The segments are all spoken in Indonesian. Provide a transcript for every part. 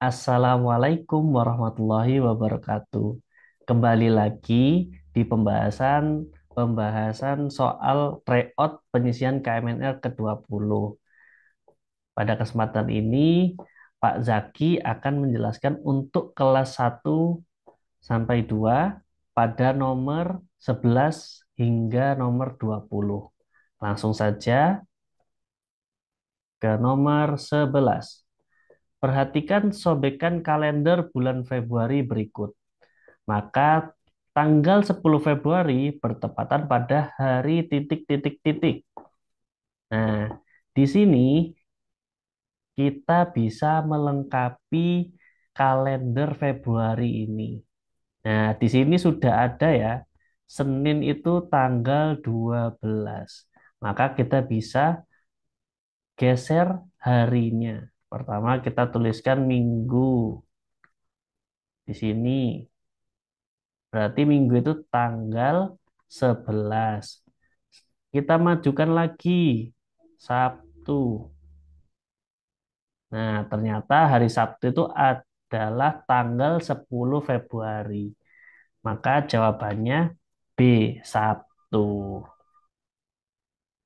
Assalamualaikum warahmatullahi wabarakatuh. Kembali lagi di pembahasan pembahasan soal tryout penyisian KMNR ke-20. Pada kesempatan ini, Pak Zaki akan menjelaskan untuk kelas 1 sampai 2 pada nomor 11 hingga nomor 20. Langsung saja ke nomor 11. Perhatikan sobekan kalender bulan Februari berikut. Maka tanggal 10 Februari bertepatan pada hari titik titik titik. Nah, di sini kita bisa melengkapi kalender Februari ini. Nah, di sini sudah ada ya. Senin itu tanggal 12. Maka kita bisa geser harinya. Pertama kita tuliskan minggu di sini. Berarti minggu itu tanggal 11. Kita majukan lagi Sabtu. Nah, ternyata hari Sabtu itu adalah tanggal 10 Februari. Maka jawabannya B, Sabtu.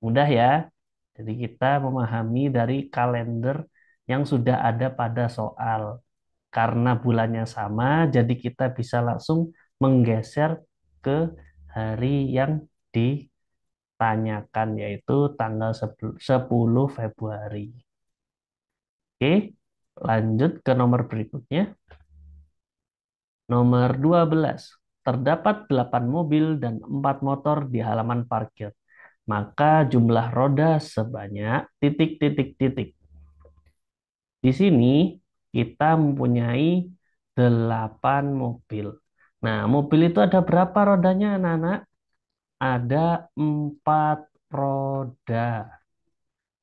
Mudah ya. Jadi kita memahami dari kalender yang sudah ada pada soal. Karena bulannya sama, jadi kita bisa langsung menggeser ke hari yang ditanyakan, yaitu tanggal 10 Februari. Oke, lanjut ke nomor berikutnya. Nomor 12. Terdapat 8 mobil dan 4 motor di halaman parkir. Maka jumlah roda sebanyak titik titik titik. Di sini kita mempunyai 8 mobil. Nah, mobil itu ada berapa rodanya, anak-anak? Ada 4 roda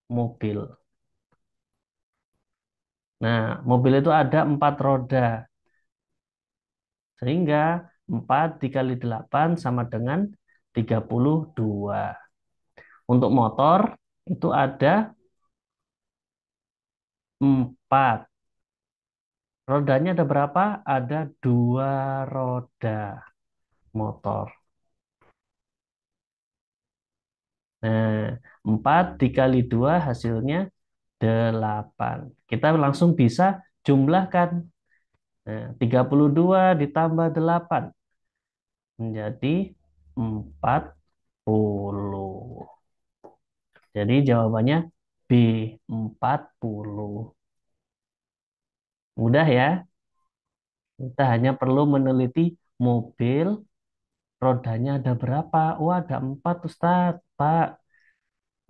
mobil. Nah, mobil itu ada 4 roda. Sehingga 4 dikali 8 sama dengan 32. Untuk motor itu ada 4. Rodanya ada berapa? Ada 2 roda motor. Nah, 4 dikali 2 hasilnya 8. Kita langsung bisa jumlahkan. Nah, 32 ditambah 8 menjadi 40. Jadi jawabannya B, 40. Mudah ya. Kita hanya perlu meneliti mobil, rodanya ada berapa? Oh, ada 4, Ustadz, Pak.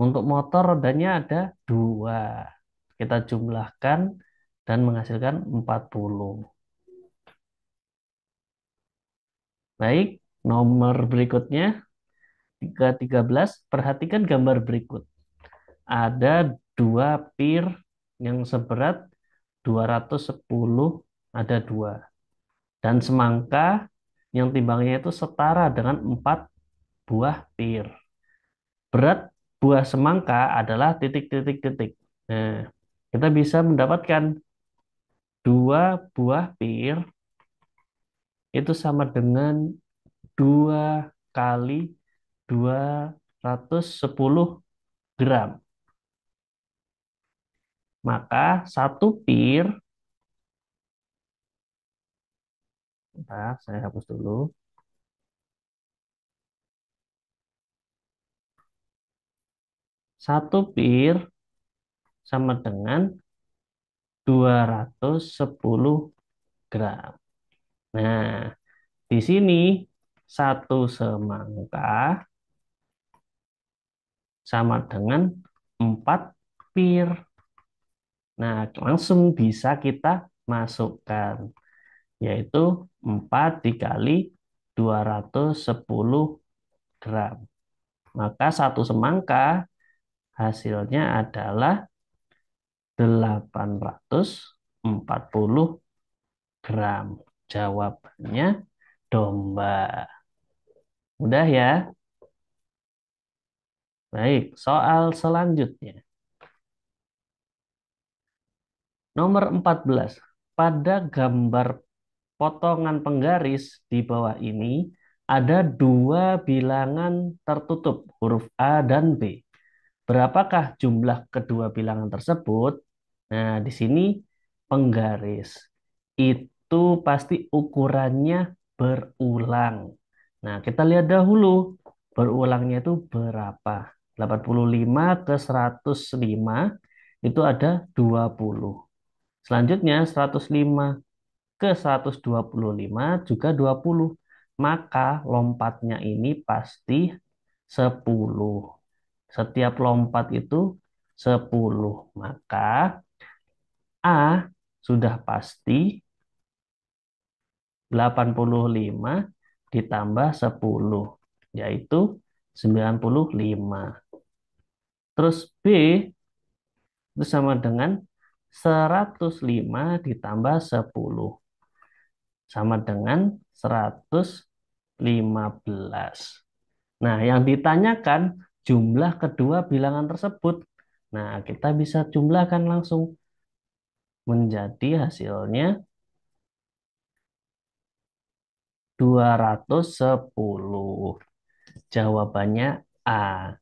Untuk motor rodanya ada 2. Kita jumlahkan dan menghasilkan 40. Baik, nomor berikutnya, 13. Perhatikan gambar berikut. Ada 2 pir yang seberat 210, ada 2. Dan semangka yang timbangnya itu setara dengan 4 buah pir. Berat buah semangka adalah titik titik titik. Nah, kita bisa mendapatkan 2 buah pir itu sama dengan 2 kali 210 gram. Maka satu pir, bentar, saya hapus dulu. Satu pir sama dengan 210 gram. Nah, di sini satu semangka sama dengan 4 pir. Nah, langsung bisa kita masukkan, yaitu 4 dikali 210 gram. Maka satu semangka hasilnya adalah 840 gram. Jawabannya domba. Mudah ya? Baik, soal selanjutnya. Nomor 14. pada gambar potongan penggaris di bawah ini ada dua bilangan tertutup, huruf A dan B. Berapakah jumlah kedua bilangan tersebut? Nah, di sini penggaris. Itu pasti ukurannya berulang. Nah, kita lihat dahulu berulangnya itu berapa. 85 ke 105 itu ada 20. Selanjutnya 105 ke 125 juga 20. Maka lompatnya ini pasti 10. Setiap lompat itu 10. Maka A sudah pasti 85 ditambah 10, yaitu 95. Terus B itu sama dengan 105 ditambah 10, sama dengan 115. Nah, yang ditanyakan jumlah kedua bilangan tersebut. Nah, kita bisa jumlahkan langsung menjadi hasilnya 210. Jawabannya A.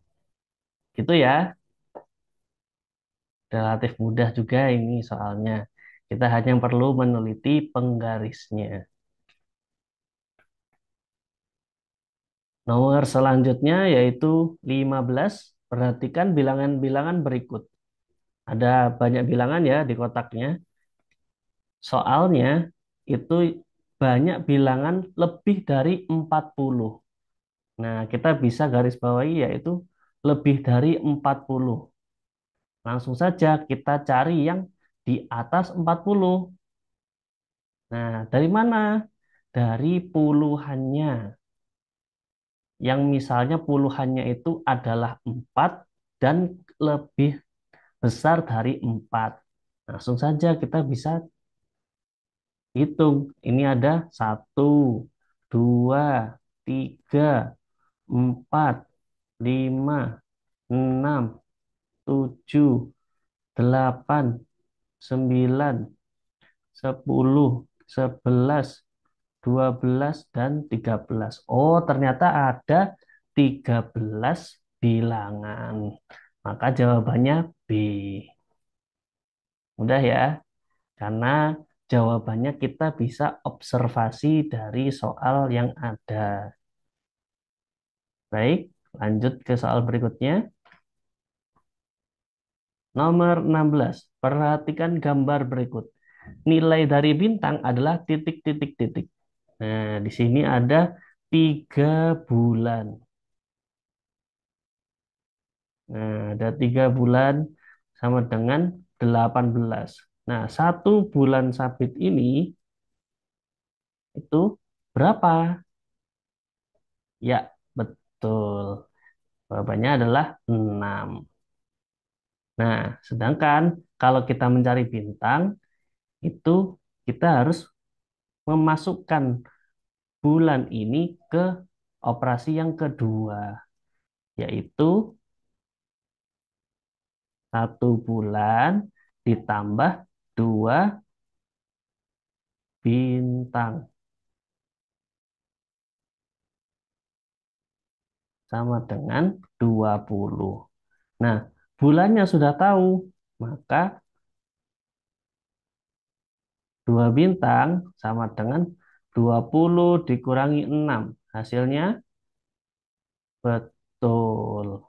Gitu ya. Relatif mudah juga ini soalnya. Kita hanya perlu meneliti penggarisnya. Nomor selanjutnya yaitu 15. Perhatikan bilangan-bilangan berikut. Ada banyak bilangan ya di kotaknya. Soalnya itu banyak bilangan lebih dari 40. Nah, kita bisa garis bawahi yaitu lebih dari 40. Langsung saja kita cari yang di atas 40. Nah, dari mana? Dari puluhannya. Yang misalnya puluhannya itu adalah 4 dan lebih besar dari 4. Langsung saja kita bisa hitung. Ini ada 1, 2, 3, 4, 5, 6, 7, 8, 9, 10, 11, 12, dan 13. Oh, ternyata ada 13 bilangan. Maka jawabannya B. Mudah ya, karena jawabannya kita bisa observasi dari soal yang ada. Baik, lanjut ke soal berikutnya. Nomor 16. Perhatikan gambar berikut. Nilai dari bintang adalah titik, titik, titik. Nah, di sini ada 3 bulan. Nah, ada 3 bulan sama dengan 18. Nah, 1 bulan sabit ini itu berapa? Ya, betul. Jawabannya adalah 6. Nah, sedangkan kalau kita mencari bintang, itu kita harus memasukkan bulan ini ke operasi yang kedua, yaitu 1 bulan ditambah 2 bintang sama dengan 20. Nah, bulannya sudah tahu, maka 2 bintang sama dengan 20 dikurangi 6. Hasilnya betul.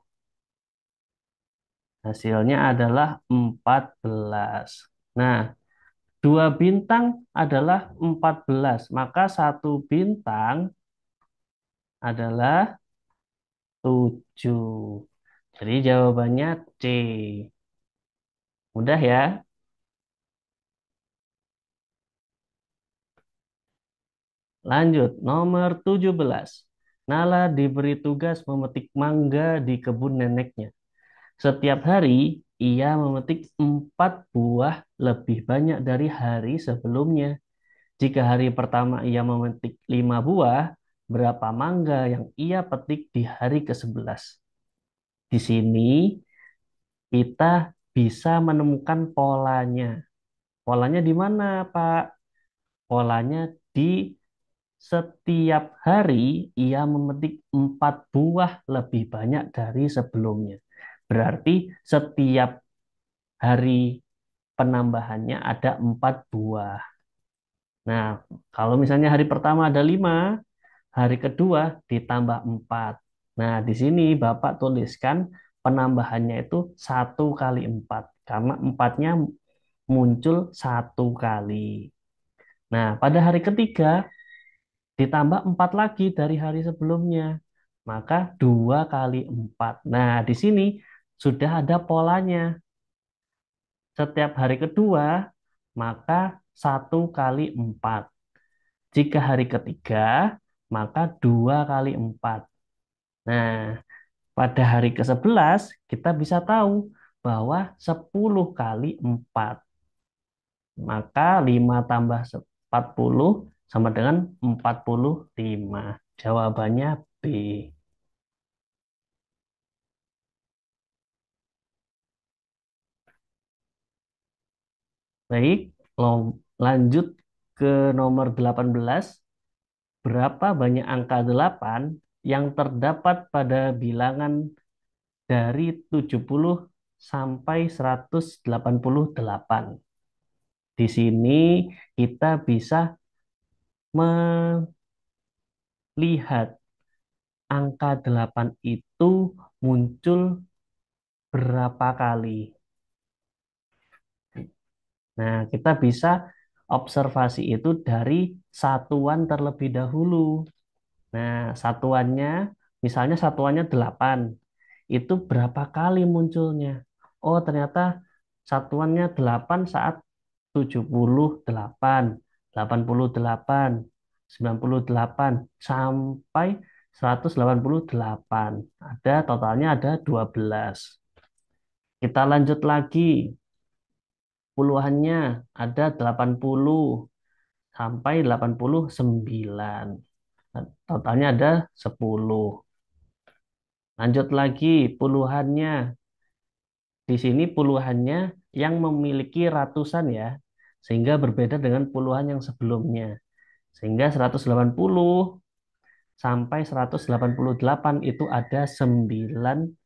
Hasilnya adalah 14. Nah, 2 bintang adalah 14. Maka 1 bintang adalah 7. Jadi jawabannya C. Mudah ya. Lanjut, nomor 17. Nala diberi tugas memetik mangga di kebun neneknya. Setiap hari, ia memetik 4 buah lebih banyak dari hari sebelumnya. Jika hari pertama ia memetik 5 buah, berapa mangga yang ia petik di hari ke-11? Di sini kita bisa menemukan polanya. Polanya di mana, Pak? Polanya di setiap hari ia memetik 4 buah lebih banyak dari sebelumnya. Berarti setiap hari penambahannya ada 4 buah. Nah, kalau misalnya hari pertama ada 5, hari kedua ditambah 4. Nah, di sini Bapak tuliskan penambahannya itu 1 kali 4. Karena empatnya muncul 1 kali. Nah, pada hari ketiga ditambah 4 lagi dari hari sebelumnya. Maka 2 kali 4. Nah, di sini sudah ada polanya. Setiap hari kedua, maka 1 kali 4. Jika hari ketiga, maka 2 kali 4. Nah, pada hari ke-11 kita bisa tahu bahwa 10 kali 4. Maka 5 tambah 40 sama dengan 45. Jawabannya B. Baik, lanjut ke nomor 18. Berapa banyak angka 8 yang terdapat pada bilangan dari 70 sampai 188? Di sini kita bisa melihat angka 8 itu muncul berapa kali. Nah, kita bisa observasi itu dari satuan terlebih dahulu. Nah, satuannya, misalnya satuannya 8, itu berapa kali munculnya? Oh, ternyata satuannya 8 saat 78, 88, 98, sampai 188. Ada totalnya ada 12. Kita lanjut lagi. Puluhannya ada 80 sampai 89. Totalnya ada 10. Lanjut lagi puluhannya. Di sini puluhannya yang memiliki ratusan ya. Sehingga berbeda dengan puluhan yang sebelumnya. Sehingga 180 sampai 188 itu ada 9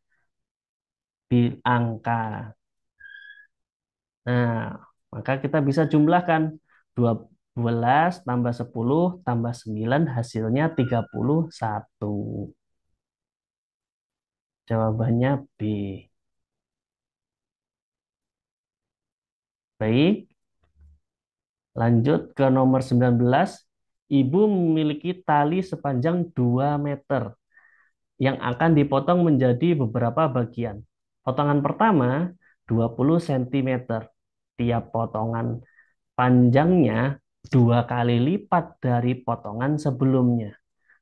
angka. Nah, maka kita bisa jumlahkan 12 tambah 10 tambah 9 hasilnya 31. Jawabannya B. Baik, lanjut ke nomor 19. Ibu memiliki tali sepanjang 2 meter yang akan dipotong menjadi beberapa bagian. Potongan pertama 20 cm. Tiap potongan panjangnya 2 kali lipat dari potongan sebelumnya.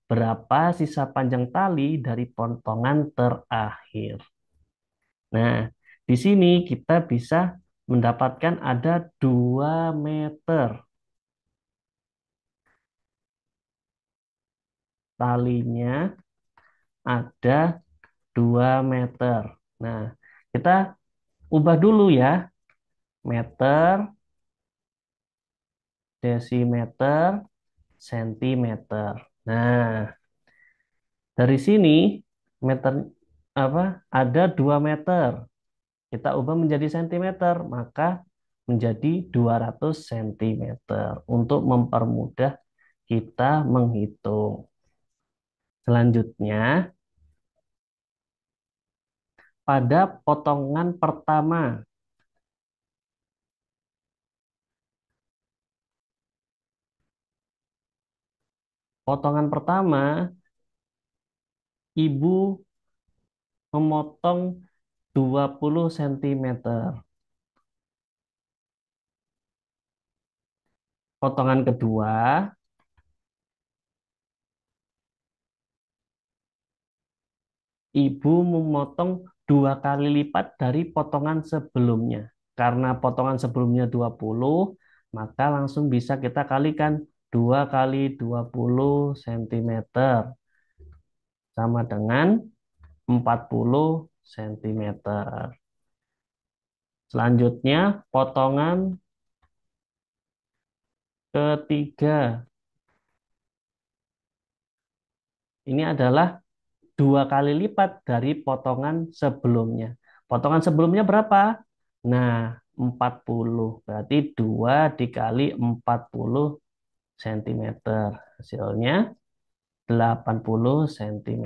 Berapa sisa panjang tali dari potongan terakhir? Nah, di sini kita bisa mendapatkan ada 2 meter. Talinya ada 2 meter. Nah, kita ubah dulu ya. Meter, desimeter, sentimeter. Nah, dari sini meter apa? Ada 2 meter. Kita ubah menjadi sentimeter, maka menjadi 200 sentimeter untuk mempermudah kita menghitung. Selanjutnya, pada potongan pertama. Potongan pertama, ibu memotong 20 cm. Potongan kedua, ibu memotong 2 kali lipat dari potongan sebelumnya. Karena potongan sebelumnya 20, maka langsung bisa kita kalikan 2 kali 20 cm sama dengan 40 cm. Selanjutnya, potongan ketiga. Ini adalah dua kali lipat dari potongan sebelumnya. Potongan sebelumnya berapa? Nah, 40. Berarti 2 dikali 40 cm. Hasilnya 80 cm.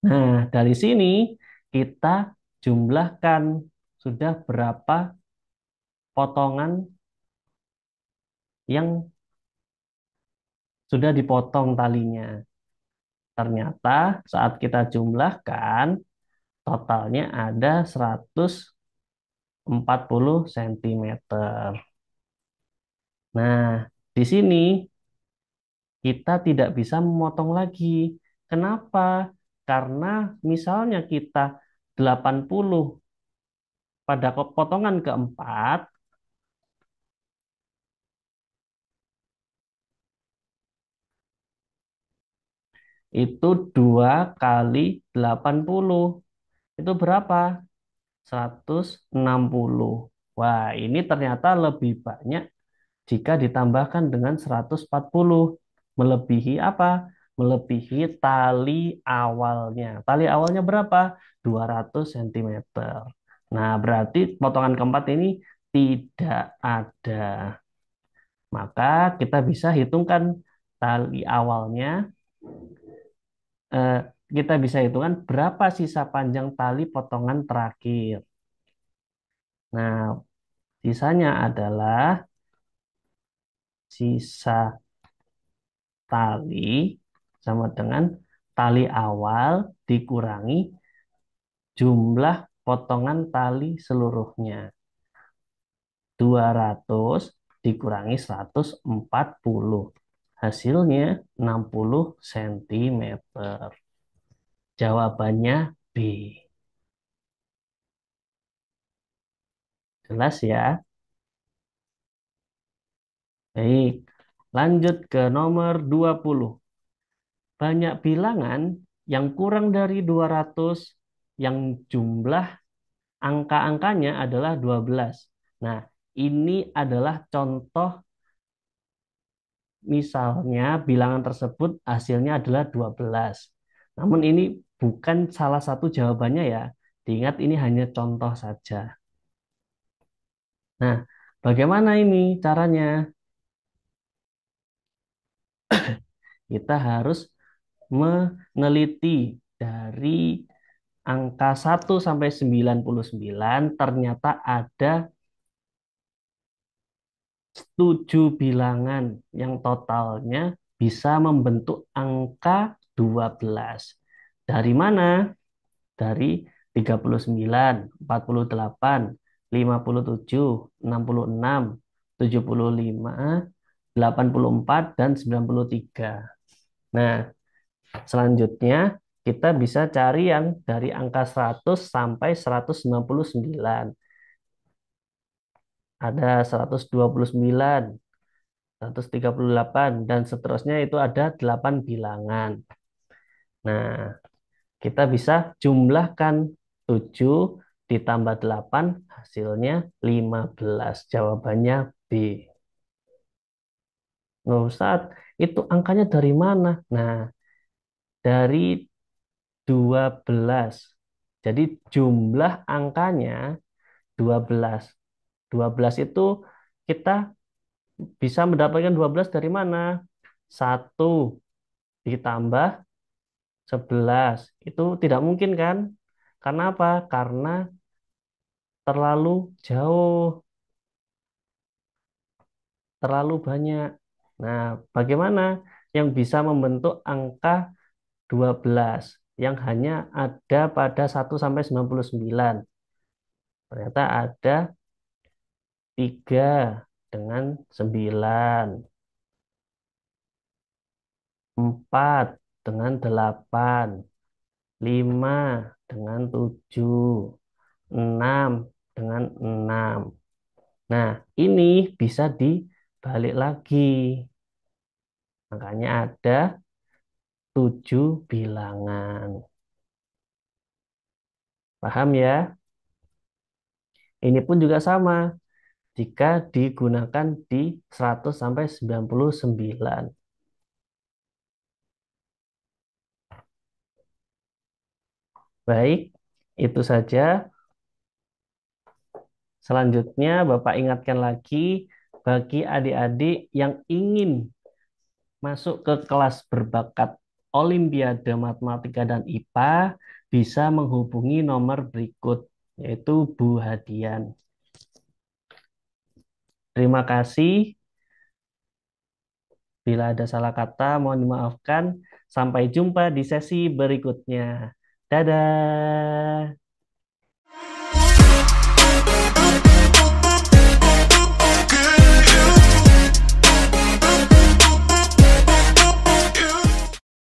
Nah, dari sini kita jumlahkan sudah berapa potongan yang sudah dipotong talinya. Ternyata saat kita jumlahkan totalnya ada 140 cm. Nah, di sini kita tidak bisa memotong lagi. Kenapa? Karena misalnya kita 80 pada potongan keempat, itu 2 kali 80. Itu berapa? 160. Wah, ini ternyata lebih banyak jika ditambahkan dengan 140. Melebihi apa? Melebihi tali awalnya. Tali awalnya berapa? 200 cm. Nah, berarti potongan keempat ini tidak ada. Maka kita bisa hitungkan tali awalnya. eh, Kita bisa hitungkan berapa sisa panjang tali potongan terakhir. Nah, sisanya adalah sisa tali sama dengan tali awal dikurangi jumlah potongan tali seluruhnya. 200 dikurangi 140. Hasilnya 60 cm. Jawabannya B. Jelas ya? Baik. Lanjut ke nomor 20. Banyak bilangan yang kurang dari 200 yang jumlah angka-angkanya adalah 12. Nah, ini adalah contoh misalnya bilangan tersebut hasilnya adalah 12. Namun ini bukan salah satu jawabannya ya. Diingat ini hanya contoh saja. Nah, bagaimana ini caranya? Kita harus meneliti dari angka 1 sampai 99 ternyata ada 7 bilangan yang totalnya bisa membentuk angka 12. Dari mana? Dari 39, 48, 57, 66, 75, 84, dan 93. Nah, selanjutnya kita bisa cari yang dari angka 100 sampai 199. Ada 129, 138, dan seterusnya itu ada 8 bilangan. Nah, kita bisa jumlahkan 7 ditambah 8 hasilnya 15. Jawabannya B. Nggak usah, itu angkanya dari mana? Nah, dari 12. Jadi jumlah angkanya 12. 12 itu kita bisa mendapatkan 12 dari mana? 1 ditambah 11. Itu tidak mungkin kan? Karena apa? Karena terlalu jauh, terlalu banyak. Nah, bagaimana yang bisa membentuk angka 12 yang hanya ada pada 1 sampai 99? Ternyata ada 3 dengan 9, 4 dengan 8, 5 dengan 7, 6 dengan 6. Nah, ini bisa dibalik lagi. Makanya ada 7 bilangan. Paham ya? Ini pun juga sama. jika digunakan di 100 sampai 99. Baik, itu saja. Selanjutnya, Bapak ingatkan lagi bagi adik-adik yang ingin masuk ke kelas berbakat Olimpiade Matematika dan IPA, bisa menghubungi nomor berikut, yaitu Bu Hadian. Terima kasih. Bila ada salah kata, mohon dimaafkan. Sampai jumpa di sesi berikutnya. Dadah.